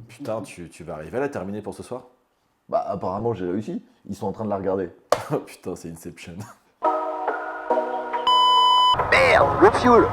Putain, tu vas arriver à la terminer pour ce soir? Bah apparemment j'ai réussi, ils sont en train de la regarder. Oh putain, c'est Inception. Merde, le fuel.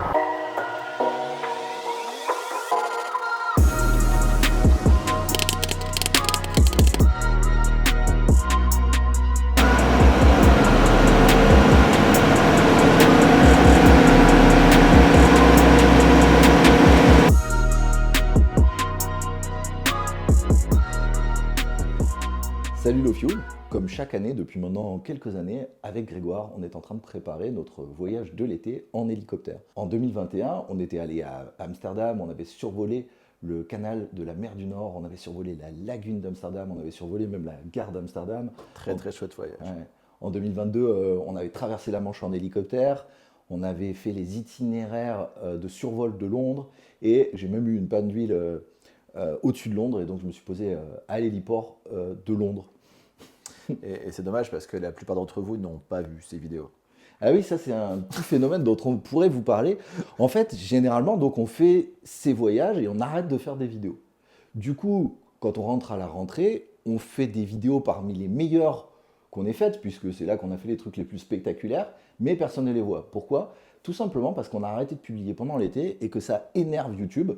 Salut le Fuel, comme chaque année depuis maintenant quelques années, avec Grégoire, on est en train de préparer notre voyage de l'été en hélicoptère. En 2021, on était allé à Amsterdam, on avait survolé le canal de la mer du Nord, on avait survolé la lagune d'Amsterdam, on avait survolé même la gare d'Amsterdam. Très très chouette voyage. Ouais. En 2022, on avait traversé la Manche en hélicoptère, on avait fait les itinéraires de survol de Londres et j'ai même eu une panne d'huile au-dessus de Londres et donc je me suis posé à l'héliport de Londres. Et c'est dommage parce que la plupart d'entre vous n'ont pas vu ces vidéos. Ah oui, ça c'est un petit phénomène dont on pourrait vous parler. En fait, généralement, donc on fait ces voyages et on arrête de faire des vidéos. Du coup, quand on rentre à la rentrée, on fait des vidéos parmi les meilleures qu'on ait faites, puisque c'est là qu'on a fait les trucs les plus spectaculaires, mais personne ne les voit. Pourquoi? Tout simplement parce qu'on a arrêté de publier pendant l'été et que ça énerve YouTube.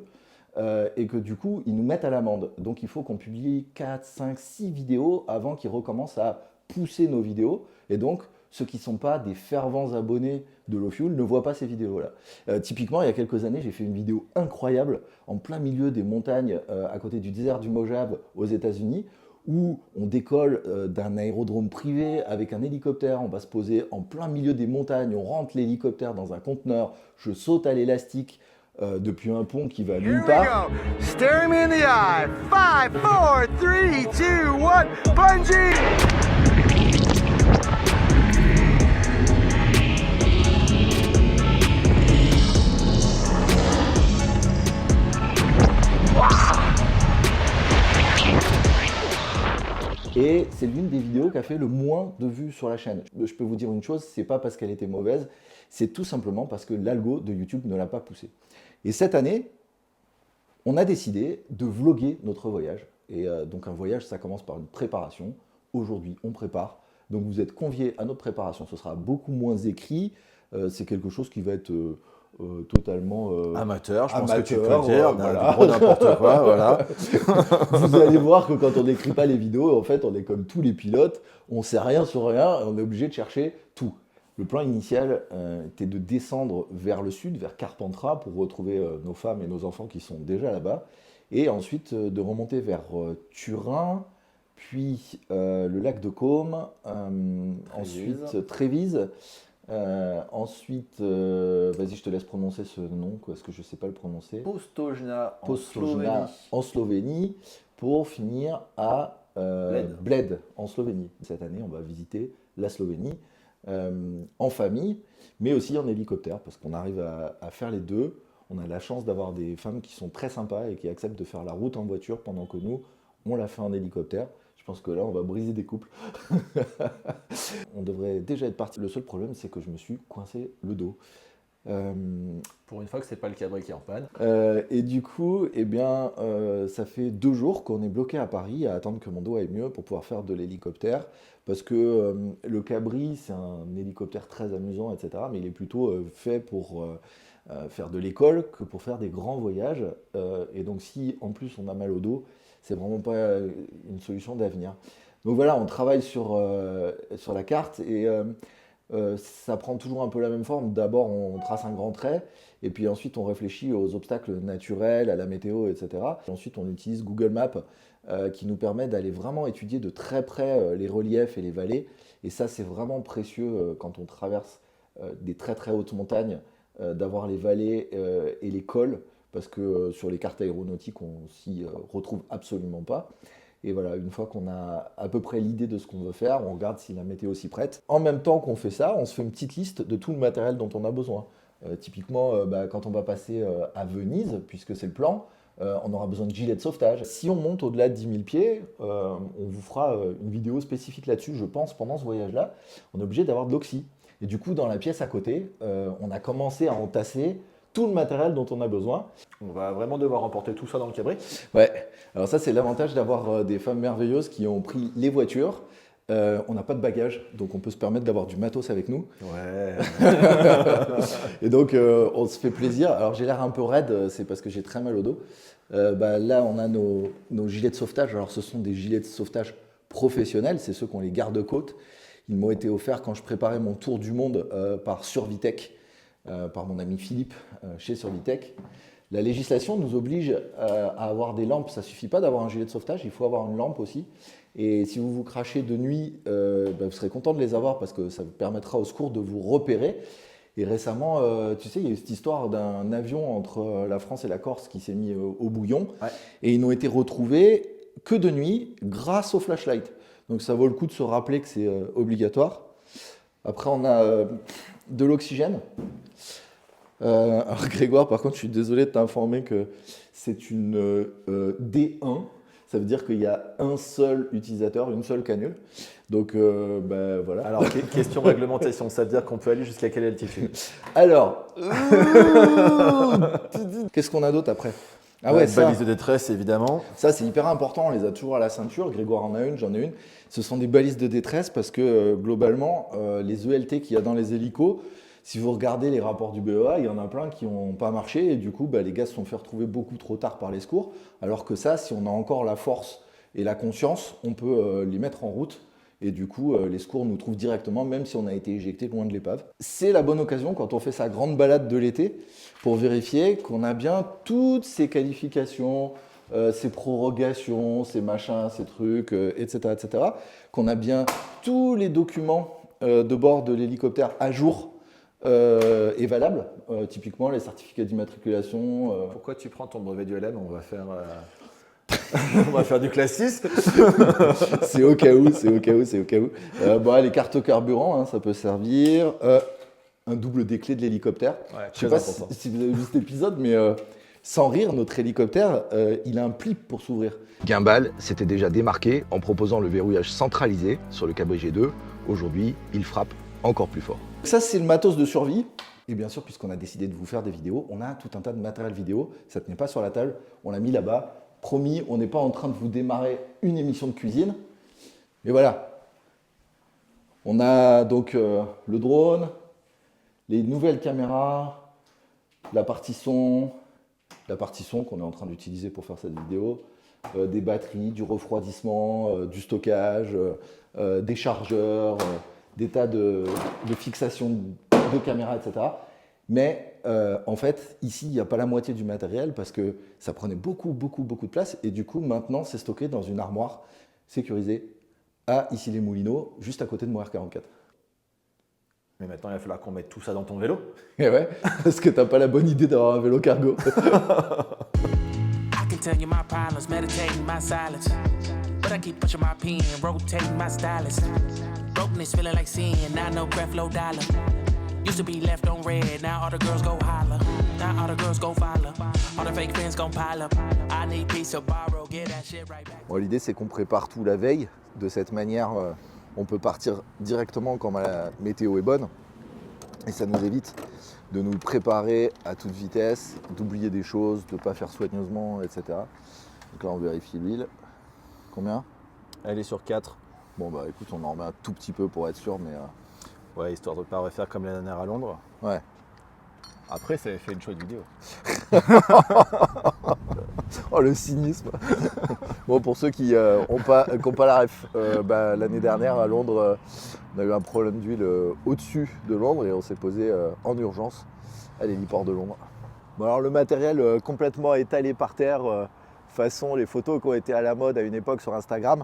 Et que du coup, ils nous mettent à l'amende. Donc il faut qu'on publie 4, 5, 6 vidéos avant qu'ils recommencent à pousser nos vidéos. Et donc, ceux qui ne sont pas des fervents abonnés de LoFuel ne voient pas ces vidéos-là. Typiquement, il y a quelques années, j'ai fait une vidéo incroyable en plein milieu des montagnes à côté du désert du Mojave aux États-Unis où on décolle d'un aérodrome privé avec un hélicoptère, on va se poser en plein milieu des montagnes, on rentre l'hélicoptère dans un conteneur, je saute à l'élastique, depuis un pont qui va nulle part. Staring me in the eye. 5, 4, 3, 2, 1, bungee! Et c'est l'une des vidéos qui a fait le moins de vues sur la chaîne. Je peux vous dire une chose, c'est pas parce qu'elle était mauvaise, c'est tout simplement parce que l'algo de YouTube ne l'a pas poussée. Et cette année, on a décidé de vlogger notre voyage. Et donc un voyage, ça commence par une préparation. Aujourd'hui, on prépare. Donc vous êtes conviés à notre préparation. Ce sera beaucoup moins écrit. C'est quelque chose qui va être totalement Amateur, je pense que tu amateur, peux dire, voilà. gros n'importe quoi, voilà. Vous allez voir que quand on n'écrit pas les vidéos, en fait, on est comme tous les pilotes. On ne sait rien sur rien et on est obligé de chercher tout. Le plan initial était de descendre vers le sud, vers Carpentras, pour retrouver nos femmes et nos enfants qui sont déjà là-bas. Et ensuite de remonter vers Turin, puis le lac de Côme, ensuite Trévise. Ensuite, vas-y, je te laisse prononcer ce nom, parce que je ne sais pas le prononcer. Postojna en Postojna Slovénie. en Slovénie, pour finir à Bled en Slovénie. Cette année, on va visiter la Slovénie en famille, mais aussi en hélicoptère, parce qu'on arrive à faire les deux. On a la chance d'avoir des femmes qui sont très sympas et qui acceptent de faire la route en voiture pendant que nous, on la fait en hélicoptère. Je pense que là, on va briser des couples. On devrait déjà être parti. Le seul problème, c'est que je me suis coincé le dos. Pour une fois que c'est pas le cabri qui est en panne. Et du coup, eh bien, ça fait 2 jours qu'on est bloqué à Paris à attendre que mon dos aille mieux pour pouvoir faire de l'hélicoptère. Parce que le cabri, c'est un hélicoptère très amusant, etc. Mais il est plutôt fait pour faire de l'école que pour faire des grands voyages. Et donc, si en plus on a mal au dos, c'est vraiment pas une solution d'avenir. Donc voilà, on travaille sur la carte et ça prend toujours un peu la même forme. D'abord, on trace un grand trait et puis ensuite, on réfléchit aux obstacles naturels, à la météo, etc. Et ensuite, on utilise Google Maps qui nous permet d'aller vraiment étudier de très près les reliefs et les vallées. Et ça, c'est vraiment précieux quand on traverse des très très hautes montagnes, d'avoir les vallées et les cols, parce que sur les cartes aéronautiques, on s'y retrouve absolument pas. Et voilà, une fois qu'on a à peu près l'idée de ce qu'on veut faire, on regarde si la météo s'y prête. En même temps qu'on fait ça, on se fait une petite liste de tout le matériel dont on a besoin. Typiquement, quand on va passer à Venise, puisque c'est le plan, on aura besoin de gilets de sauvetage. Si on monte au-delà de 10 000 pieds, on vous fera une vidéo spécifique là-dessus, je pense, pendant ce voyage-là. On est obligé d'avoir de l'oxy. Et du coup, dans la pièce à côté, on a commencé à entasser tout le matériel dont on a besoin. On va vraiment devoir emporter tout ça dans le cabri. Ouais, alors ça c'est l'avantage d'avoir des femmes merveilleuses qui ont pris les voitures. On n'a pas de bagages, donc on peut se permettre d'avoir du matos avec nous. Ouais. Et donc on se fait plaisir. Alors j'ai l'air un peu raide, c'est parce que j'ai très mal au dos. Là on a nos gilets de sauvetage. Alors ce sont des gilets de sauvetage professionnels, c'est ceux qui ont les garde-côtes. Ils m'ont été offerts quand je préparais mon tour du monde par Survitech, par mon ami Philippe chez Survitech. La législation nous oblige à avoir des lampes. Ça ne suffit pas d'avoir un gilet de sauvetage, il faut avoir une lampe aussi. Et si vous vous crachez de nuit, vous serez content de les avoir parce que ça vous permettra au secours de vous repérer. Et récemment, tu sais, il y a eu cette histoire d'un avion entre la France et la Corse qui s'est mis au bouillon. Ouais. Et ils n'ont été retrouvés que de nuit grâce au flashlight. Donc ça vaut le coup de se rappeler que c'est obligatoire. Après, on a de l'oxygène. Alors Grégoire, par contre, je suis désolé de t'informer que c'est une D1. Ça veut dire qu'il y a un seul utilisateur, une seule canule. Donc voilà. Alors, question réglementation, ça veut dire qu'on peut aller jusqu'à quelle altitude? Alors, qu'est-ce qu'on a d'autre après? Ah ouais, balise de détresse, évidemment. Ça, c'est hyper important, on les a toujours à la ceinture. Grégoire en a une, j'en ai une. Ce sont des balises de détresse parce que globalement, les ELT qu'il y a dans les hélicos, si vous regardez les rapports du BEA, il y en a plein qui n'ont pas marché et du coup, les gars se sont fait retrouver beaucoup trop tard par les secours. Alors que ça, si on a encore la force et la conscience, on peut les mettre en route et du coup, les secours nous trouvent directement, même si on a été éjecté loin de l'épave. C'est la bonne occasion, quand on fait sa grande balade de l'été, pour vérifier qu'on a bien toutes ces qualifications, ces prorogations, ces machins, ces trucs, etc., qu'on a bien tous les documents de bord de l'hélicoptère à jour et valables, typiquement les certificats d'immatriculation. Pourquoi tu prends ton brevet du LM? On va faire... on va faire du classisme. C'est au cas où. Les cartes carburant, ça peut servir. Un double des clés de l'hélicoptère. Ouais, je ne sais pas si vous avez vu cet épisode, mais sans rire, notre hélicoptère, il a un pli pour s'ouvrir. Guimbal s'était déjà démarqué en proposant le verrouillage centralisé sur le cabri G2. Aujourd'hui, il frappe encore plus fort. Ça, c'est le matos de survie. Et bien sûr, puisqu'on a décidé de vous faire des vidéos, on a tout un tas de matériel vidéo. Ça ne tenait pas sur la table, on l'a mis là-bas. Promis, on n'est pas en train de vous démarrer une émission de cuisine. Mais voilà. On a donc le drone, les nouvelles caméras, la partie son qu'on est en train d'utiliser pour faire cette vidéo, des batteries, du refroidissement, du stockage, des chargeurs, des tas de fixations de caméras, etc. Mais en fait, ici, il n'y a pas la moitié du matériel parce que ça prenait beaucoup de place. Et du coup, maintenant, c'est stocké dans une armoire sécurisée à Issy-les-Moulineaux, juste à côté de mon R44. Mais maintenant, il va falloir qu'on mette tout ça dans ton vélo. Et ouais, parce que t'as pas la bonne idée d'avoir un vélo cargo. I can tell you my problems, meditating my silence. But I keep pushing my pen, rotating my stylus. Brokenness feeling like sin, now no breath, low dollar. Used to be left on red, now all the girls go holler. Now all the girls go follow. All the fake fans gon' pile up. I need peace to borrow, get that shit right back. Bon, l'idée, c'est qu'on prépare tout la veille. De cette manière, on peut partir directement quand la météo est bonne. Et ça nous évite de nous préparer à toute vitesse, d'oublier des choses, de ne pas faire soigneusement, etc. Donc là, on vérifie l'huile. Combien? Elle est sur 4. Bon, écoute, on en remet un tout petit peu pour être sûr, mais... Ouais, histoire de ne pas refaire comme la dernière à Londres. Ouais. Après, ça avait fait une chouette vidéo. Oh, le cynisme. Bon, pour ceux qui n'ont pas la ref, l'année dernière à Londres, on a eu un problème d'huile au-dessus de Londres et on s'est posé en urgence à l'héliport de Londres. Bon, alors le matériel complètement étalé par terre, façon les photos qui ont été à la mode à une époque sur Instagram,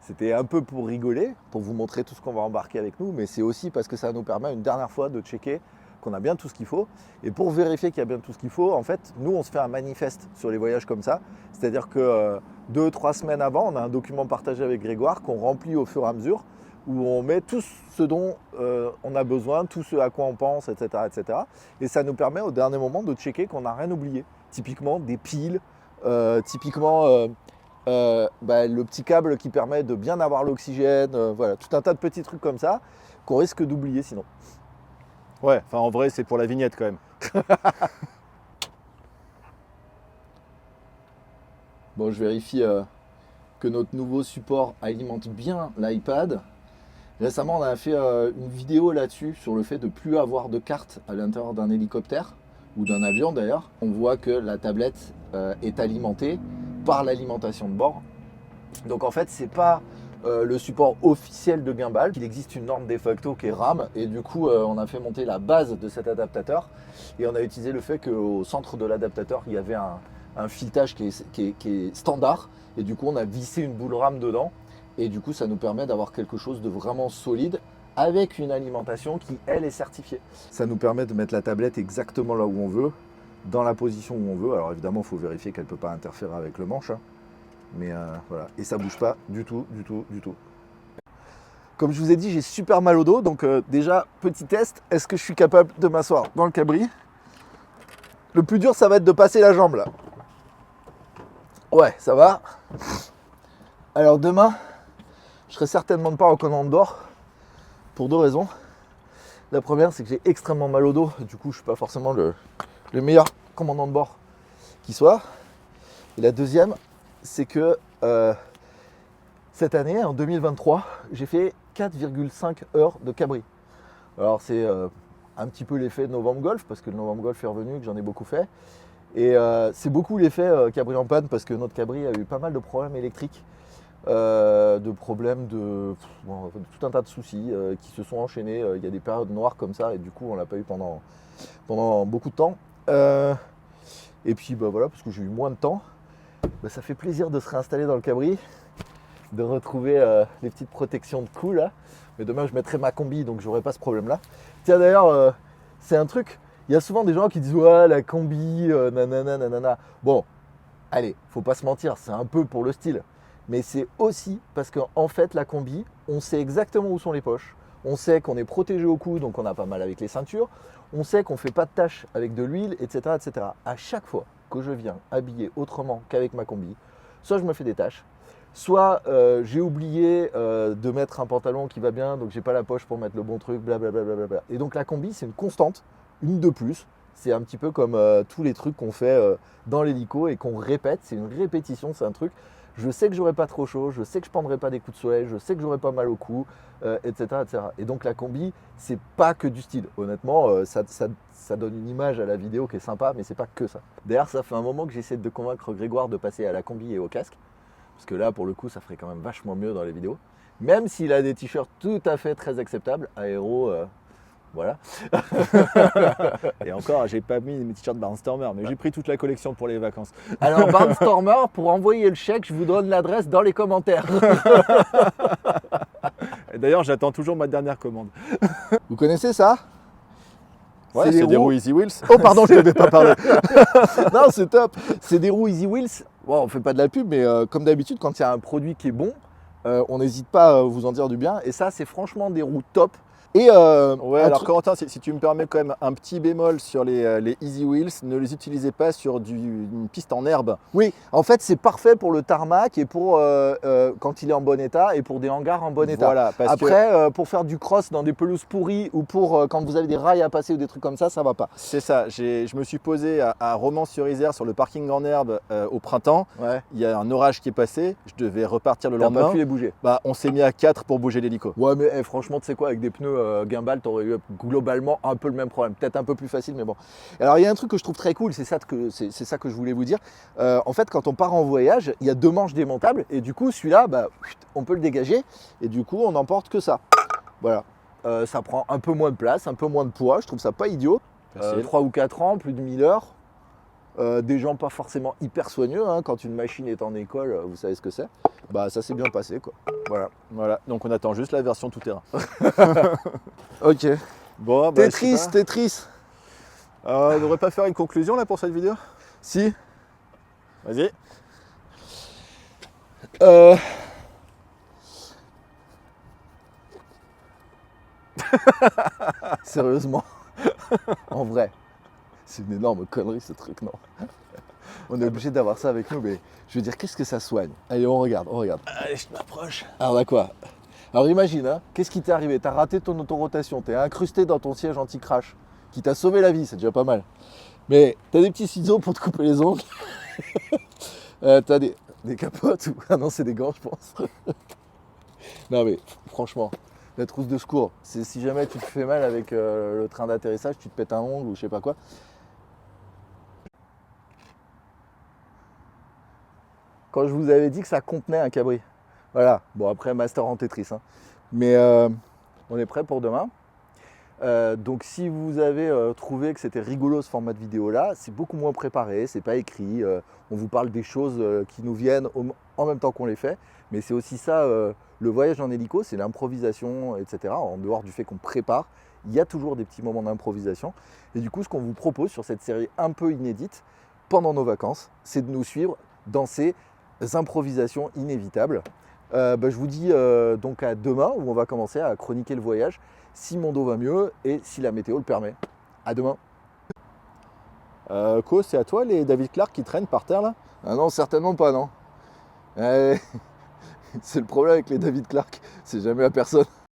c'était un peu pour rigoler, pour vous montrer tout ce qu'on va embarquer avec nous, mais c'est aussi parce que ça nous permet une dernière fois de checker qu'on a bien tout ce qu'il faut. Et pour vérifier qu'il y a bien tout ce qu'il faut, en fait, nous, on se fait un manifeste sur les voyages comme ça. C'est-à-dire que 2-3 semaines avant, on a un document partagé avec Grégoire qu'on remplit au fur et à mesure, où on met tout ce dont on a besoin, tout ce à quoi on pense, etc., etc. Et ça nous permet au dernier moment de checker qu'on n'a rien oublié. Typiquement des piles, typiquement le petit câble qui permet de bien avoir l'oxygène, voilà, tout un tas de petits trucs comme ça qu'on risque d'oublier sinon. Ouais, enfin en vrai, c'est pour la vignette quand même. Bon, je vérifie que notre nouveau support alimente bien l'iPad. Récemment, on a fait une vidéo là-dessus sur le fait de ne plus avoir de carte à l'intérieur d'un hélicoptère ou d'un avion d'ailleurs. On voit que la tablette est alimentée par l'alimentation de bord. Donc en fait, c'est pas le support officiel de Gimbal. Il existe une norme de facto qui est RAM et du coup, on a fait monter la base de cet adaptateur et on a utilisé le fait qu'au centre de l'adaptateur, il y avait un filetage qui est standard et du coup, on a vissé une boule RAM dedans. Et du coup, ça nous permet d'avoir quelque chose de vraiment solide avec une alimentation qui, elle, est certifiée. Ça nous permet de mettre la tablette exactement là où on veut, dans la position où on veut. Alors évidemment, il faut vérifier qu'elle ne peut pas interférer avec le manche. Hein. Mais voilà. Et ça ne bouge pas du tout, du tout, du tout. Comme je vous ai dit, j'ai super mal au dos. Donc déjà, petit test, est-ce que je suis capable de m'asseoir dans le cabri? Le plus dur, ça va être de passer la jambe là. Ouais, ça va. Alors demain, je serai certainement pas en commande bord pour 2 raisons. La première, c'est que j'ai extrêmement mal au dos. Du coup, je suis pas forcément le meilleur commandant de bord qui soit. Et la deuxième, c'est que cette année, en 2023, j'ai fait 4,5 heures de cabri. Alors c'est un petit peu l'effet de Novembre Golf, parce que le Novembre Golf est revenu, que j'en ai beaucoup fait. Et c'est beaucoup l'effet cabri en panne, parce que notre cabri a eu pas mal de problèmes électriques. De problèmes bon, tout un tas de soucis qui se sont enchaînés. Il y a des périodes noires comme ça et du coup on l'a pas eu pendant beaucoup de temps. Et puis bah, voilà, parce que j'ai eu moins de temps, bah, ça fait plaisir de se réinstaller dans le cabri, de retrouver les petites protections de cou là. Mais demain je mettrai ma combi donc j'aurai pas ce problème là. Tiens d'ailleurs c'est un truc, il y a souvent des gens qui disent ouais la combi nanana nanana. Bon allez, faut pas se mentir, c'est un peu pour le style. Mais c'est aussi parce qu'en fait, la combi, on sait exactement où sont les poches. On sait qu'on est protégé au cou, donc on n'a pas mal avec les ceintures. On sait qu'on ne fait pas de tâches avec de l'huile, etc., etc. À chaque fois que je viens habiller autrement qu'avec ma combi, soit je me fais des tâches, soit j'ai oublié de mettre un pantalon qui va bien, donc j'ai pas la poche pour mettre le bon truc, blablabla. Et donc la combi, c'est une constante, une de plus. C'est un petit peu comme tous les trucs qu'on fait dans l'hélico et qu'on répète. C'est une répétition, c'est un truc. Je sais que j'aurai pas trop chaud, je sais que je prendrai pas des coups de soleil, je sais que j'aurai pas mal au cou, etc., etc. Et donc la combi, c'est pas que du style. Honnêtement, ça donne une image à la vidéo qui est sympa, mais c'est pas que ça. D'ailleurs, ça fait un moment que j'essaie de convaincre Grégoire de passer à la combi et au casque, parce que là, pour le coup, ça ferait quand même vachement mieux dans les vidéos. Même s'il a des t-shirts tout à fait très acceptables, aéro, voilà. Et encore, j'ai pas mis mes t-shirts Barnstormer, mais j'ai pris toute la collection pour les vacances. Alors Barnstormer, pour envoyer le chèque, je vous donne l'adresse dans les commentaires. Et d'ailleurs, j'attends toujours ma dernière commande. Vous connaissez ça? Ouais, c'est des roues Easy Wheels. Oh pardon, je ne devais pas parler. Non, c'est top. C'est des roues Easy Wheels. Bon, on ne fait pas de la pub, mais comme d'habitude, quand il y a un produit qui est bon, on n'hésite pas à vous en dire du bien. Et ça, c'est franchement des roues top. Et ouais, alors Corentin, si tu me permets quand même un petit bémol sur les Easy Wheels, ne les utilisez pas sur une piste en herbe. Oui, en fait, c'est parfait pour le tarmac et pour quand il est en bon état et pour des hangars en bon état. Voilà, après, pour faire du cross dans des pelouses pourries ou pour quand vous avez des rails à passer ou des trucs comme ça va pas. C'est ça. Je me suis posé à Romans-sur-Isère sur le parking en herbe au printemps. Ouais. Il y a un orage qui est passé. Je devais repartir le lendemain. T'as pas pu les bouger. Bah, on s'est mis à 4 pour bouger l'hélico. Ouais, mais franchement, tu sais quoi, avec des pneus Gimbal, tu aurais eu globalement un peu le même problème. Peut-être un peu plus facile, mais bon. Alors, il y a un truc que je trouve très cool, c'est ça que je voulais vous dire. En fait, quand on part en voyage, il y a 2 manches démontables et du coup, celui-là, bah, on peut le dégager et du coup, on n'emporte que ça. Voilà. Ça prend un peu moins de place, un peu moins de poids. Je trouve ça pas idiot. 3 ou 4 ans, plus de 1000 heures. Des gens pas forcément hyper soigneux, hein. Quand une machine est en école, vous savez ce que c'est. Bah ça s'est bien passé quoi. Voilà, donc on attend juste la version tout terrain. Ok. Bon, bah, Tetris. On devrait pas faire une conclusion là pour cette vidéo? Si. Vas-y. Sérieusement. En vrai. C'est une énorme connerie ce truc, non? On est obligé d'avoir ça avec nous, mais je veux dire, qu'est-ce que ça soigne? Allez, on regarde. Allez, je m'approche. Alors là quoi? Alors imagine, hein, qu'est-ce qui t'est arrivé? T'as raté ton autorotation, t'es incrusté dans ton siège anti-crash, qui t'a sauvé la vie, c'est déjà pas mal. Mais t'as des petits ciseaux pour te couper les ongles. T'as des... Des capotes ou... Ah non, c'est des gants, je pense. Non mais franchement, la trousse de secours, c'est si jamais tu te fais mal avec le train d'atterrissage, tu te pètes un ongle ou je sais pas quoi. Quand je vous avais dit que ça contenait un cabri. Voilà, bon après master en Tetris. Hein. Mais on est prêt pour demain. Donc si vous avez trouvé que c'était rigolo ce format de vidéo là, c'est beaucoup moins préparé, c'est pas écrit, on vous parle des choses qui nous viennent en même temps qu'on les fait, mais c'est aussi ça, le voyage en hélico, c'est l'improvisation, etc. En dehors du fait qu'on prépare, il y a toujours des petits moments d'improvisation. Et du coup, ce qu'on vous propose sur cette série un peu inédite, pendant nos vacances, c'est de nous suivre dans ces improvisations inévitables. Je vous dis donc à demain où on va commencer à chroniquer le voyage si mon dos va mieux et si la météo le permet. À demain. Co, c'est à toi les David Clark qui traînent par terre là? Ah non, certainement pas, non. C'est le problème avec les David Clark, c'est jamais à personne.